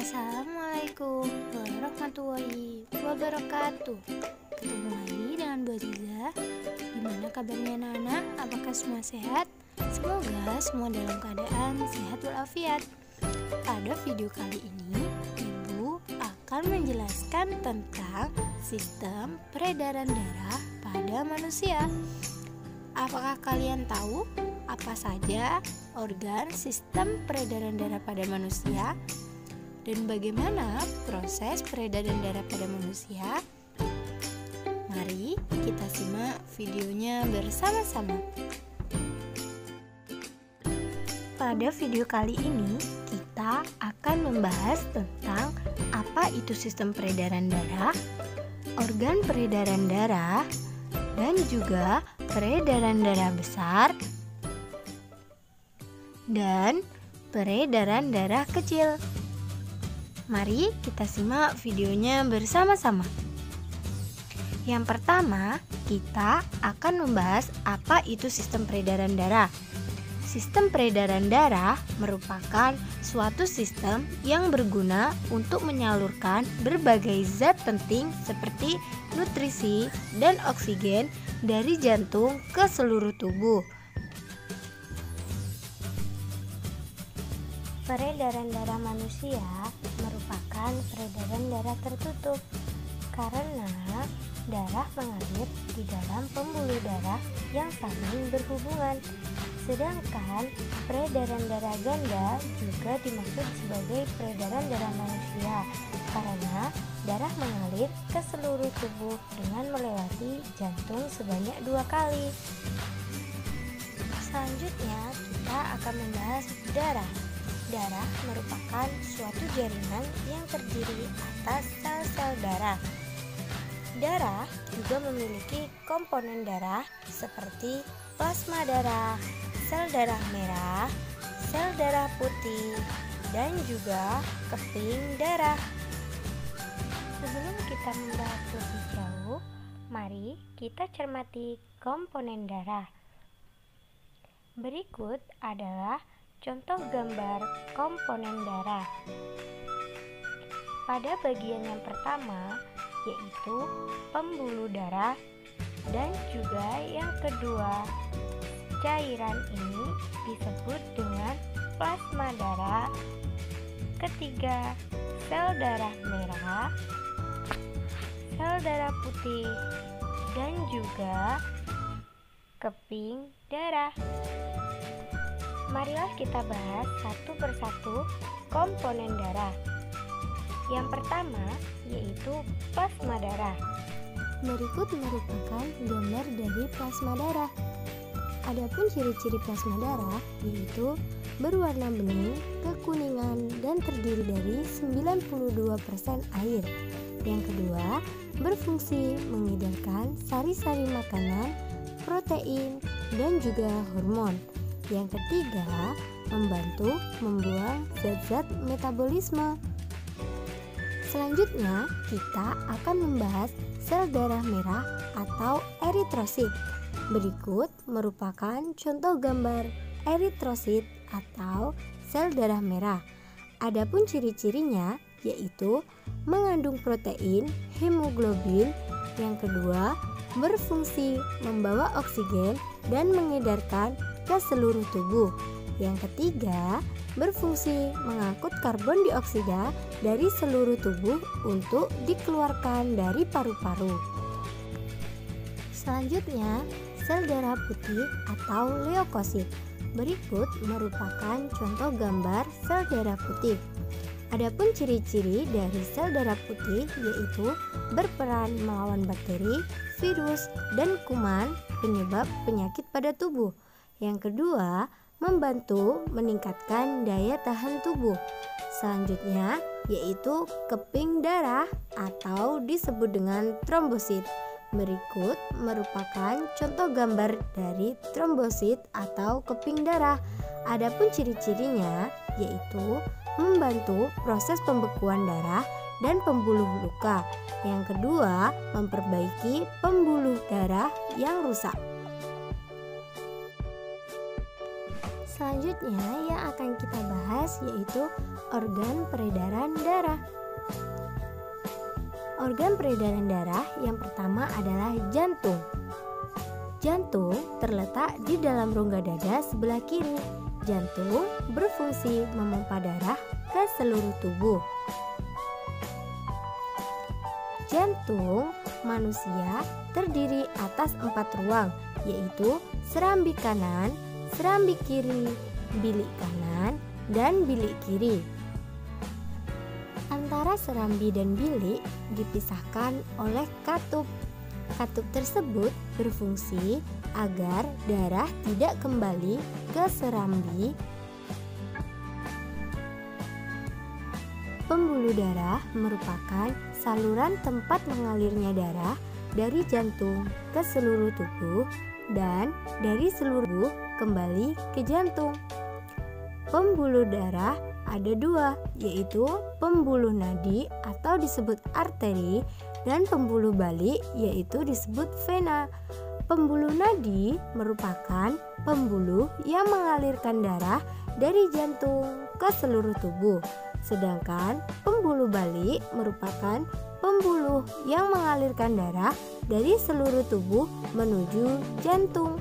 Assalamualaikum warahmatullahi wabarakatuh. Ketemu lagi dengan Bu Aziza. Gimana kabarnya anak-anak? Apakah semua sehat? Semoga semua dalam keadaan sehat walafiat. Pada video kali ini, Ibu akan menjelaskan tentang sistem peredaran darah pada manusia. Apakah kalian tahu apa saja organ sistem peredaran darah pada manusia? Dan bagaimana proses peredaran darah pada manusia? Mari kita simak videonya bersama-sama. Pada video kali ini, kita akan membahas tentang apa itu sistem peredaran darah, organ peredaran darah, dan juga peredaran darah besar dan peredaran darah kecil. Mari kita simak videonya bersama-sama. Yang pertama, kita akan membahas apa itu sistem peredaran darah. Sistem peredaran darah merupakan suatu sistem yang berguna untuk menyalurkan berbagai zat penting seperti nutrisi dan oksigen dari jantung ke seluruh tubuh. Peredaran darah manusia merupakan peredaran darah tertutup karena darah mengalir di dalam pembuluh darah yang saling berhubungan. Sedangkan peredaran darah ganda juga dimaksud sebagai peredaran darah manusia karena darah mengalir ke seluruh tubuh dengan melewati jantung sebanyak 2 kali. Selanjutnya kita akan membahas darah. Darah merupakan suatu jaringan yang terdiri atas sel-sel darah. Darah juga memiliki komponen darah seperti plasma darah, sel darah merah, sel darah putih, dan juga keping darah. Sebelum kita membahas lebih jauh, mari kita cermati komponen darah. Berikut adalah contoh gambar komponen darah. Pada bagian yang pertama, yaitu pembuluh darah, dan juga yang kedua, cairan ini disebut dengan plasma darah. Ketiga, sel darah merah, sel darah putih, dan juga keping darah. Marilah kita bahas satu persatu komponen darah. Yang pertama yaitu plasma darah. Berikut merupakan gambar dari plasma darah. Adapun ciri-ciri plasma darah yaitu berwarna bening, kekuningan, dan terdiri dari 92% air. Yang kedua, berfungsi mengedarkan sari-sari makanan, protein, dan juga hormon. Yang ketiga, membantu membuang zat-zat metabolisme. Selanjutnya, kita akan membahas sel darah merah atau eritrosit. Berikut merupakan contoh gambar eritrosit atau sel darah merah. Adapun ciri-cirinya yaitu mengandung protein hemoglobin. Yang kedua, berfungsi membawa oksigen dan mengedarkan ke seluruh tubuh. Yang ketiga, berfungsi mengangkut karbon dioksida dari seluruh tubuh untuk dikeluarkan dari paru-paru. Selanjutnya, sel darah putih atau leukosit. Berikut merupakan contoh gambar sel darah putih. Adapun ciri-ciri dari sel darah putih yaitu berperan melawan bakteri, virus, dan kuman penyebab penyakit pada tubuh. Yang kedua, membantu meningkatkan daya tahan tubuh. Selanjutnya yaitu keping darah atau disebut dengan trombosit. Berikut merupakan contoh gambar dari trombosit atau keping darah. Adapun ciri-cirinya yaitu membantu proses pembekuan darah dan pembuluh luka. Yang kedua, memperbaiki pembuluh darah yang rusak. Selanjutnya yang akan kita bahas yaitu organ peredaran darah. Organ peredaran darah yang pertama adalah jantung. Jantung terletak di dalam rongga dada sebelah kiri. Jantung berfungsi memompa darah ke seluruh tubuh. Jantung manusia terdiri atas 4 ruang, yaitu serambi kanan, serambi kiri, bilik kanan, dan bilik kiri. Antara serambi dan bilik dipisahkan oleh katup. Katup tersebut berfungsi agar darah tidak kembali ke serambi. Pembuluh darah merupakan saluran tempat mengalirnya darah dari jantung ke seluruh tubuh dan dari seluruh tubuh kembali ke jantung. Pembuluh darah ada 2, yaitu pembuluh nadi atau disebut arteri dan pembuluh balik yaitu disebut vena. Pembuluh nadi merupakan pembuluh yang mengalirkan darah dari jantung ke seluruh tubuh. Sedangkan pembuluh balik merupakan pembuluh yang mengalirkan darah dari seluruh tubuh menuju jantung.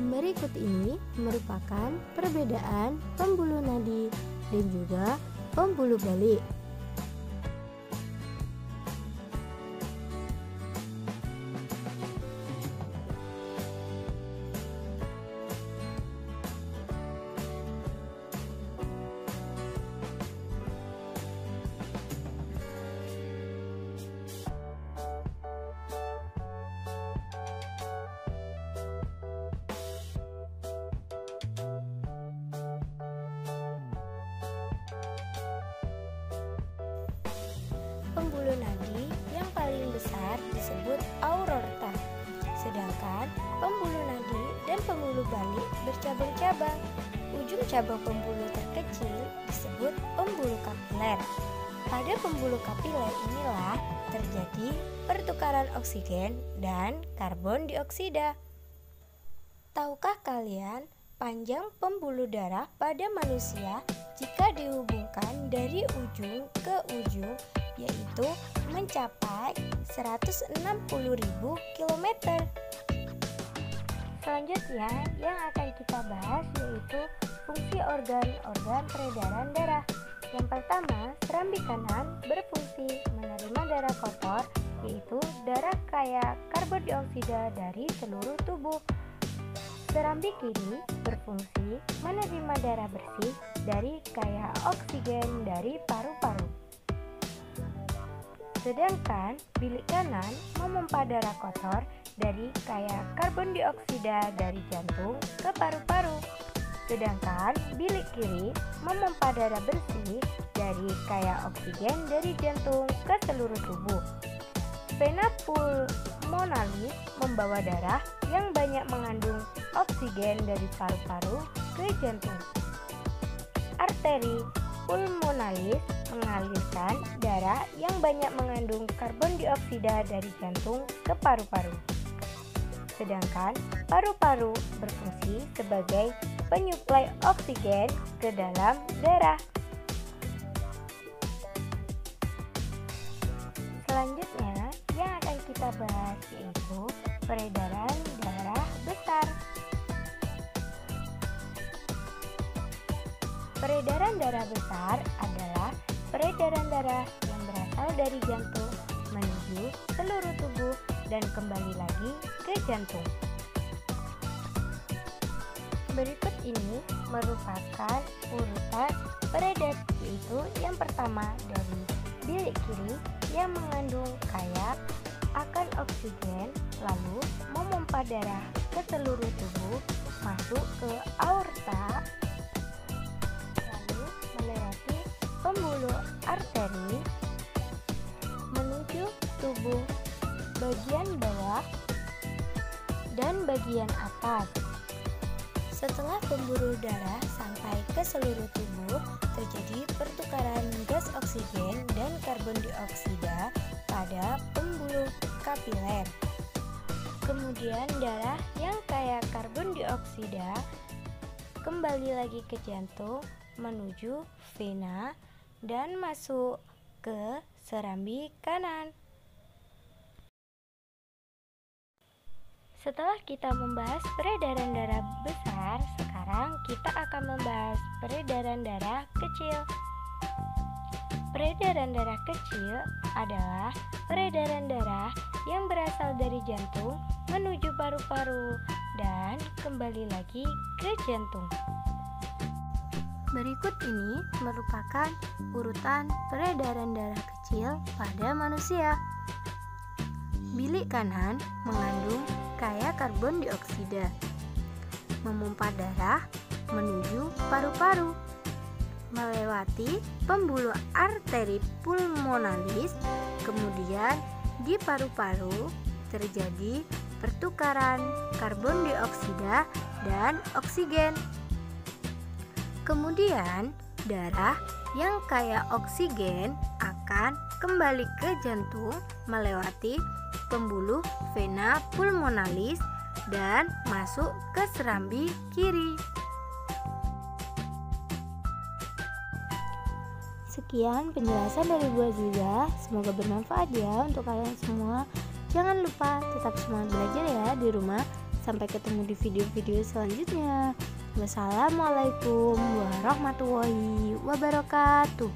Berikut ini merupakan perbedaan pembuluh nadi dan juga pembuluh balik. Pembuluh nadi yang paling besar disebut aorta, sedangkan pembuluh nadi dan pembuluh balik bercabang-cabang. Ujung cabang pembuluh terkecil disebut pembuluh kapiler. Pada pembuluh kapiler inilah terjadi pertukaran oksigen dan karbon dioksida. Tahukah kalian panjang pembuluh darah pada manusia jika dihubungkan dari ujung ke ujung yaitu mencapai 160.000 km. Selanjutnya yang akan kita bahas yaitu fungsi organ-organ peredaran darah. Yang pertama, serambi kanan berfungsi menerima darah kotor yaitu darah kaya karbon dioksida dari seluruh tubuh. Serambi kiri berfungsi menerima darah bersih dari kaya oksigen dari paru-paru. Sedangkan bilik kanan memompa darah kotor dari kaya karbon dioksida dari jantung ke paru-paru. Sedangkan bilik kiri memompa darah bersih dari kaya oksigen dari jantung ke seluruh tubuh. Vena pulmonalis membawa darah yang banyak mengandung oksigen dari paru-paru ke jantung. Arteri pulmonalis mengalirkan darah yang banyak mengandung karbon dioksida dari jantung ke paru-paru. Sedangkan paru-paru berfungsi sebagai penyuplai oksigen ke dalam darah. Selanjutnya yang akan kita bahas yaitu peredaran darah besar. Peredaran darah besar adalah peredaran darah yang berasal dari jantung menuju seluruh tubuh dan kembali lagi ke jantung. Berikut ini merupakan urutan peredar, yaitu yang pertama dari bilik kiri yang mengandung kaya akan oksigen, lalu memompa darah ke seluruh tubuh, masuk ke aorta, lalu melewati pembuluh arteri, menuju tubuh bagian bawah dan bagian atas. Setelah pembuluh darah sampai ke seluruh tubuh, terjadi pertukaran gas oksigen dan karbon dioksida pada pembuluh kapiler. Kemudian darah yang kaya karbon dioksida dioksida kembali lagi ke jantung menuju vena dan masuk ke serambi kanan. Setelah kita membahas peredaran darah besar, sekarang kita akan membahas peredaran darah kecil. Peredaran darah kecil adalah peredaran darah yang berasal dari jantung menuju paru-paru dan kembali lagi ke jantung. Berikut ini merupakan urutan peredaran darah kecil pada manusia. Bilik kanan mengandung kaya karbon dioksida, memompa darah menuju paru-paru, melewati pembuluh arteri pulmonalis, kemudian di paru-paru terjadi pertukaran karbon dioksida dan oksigen. Kemudian darah yang kaya oksigen akan kembali ke jantung melewati pembuluh vena pulmonalis dan masuk ke serambi kiri. Sekian penjelasan dari Bu Aziza, semoga bermanfaat ya untuk kalian semua. Jangan lupa tetap semangat belajar ya di rumah. Sampai ketemu di video-video selanjutnya. Wassalamualaikum warahmatullahi wabarakatuh.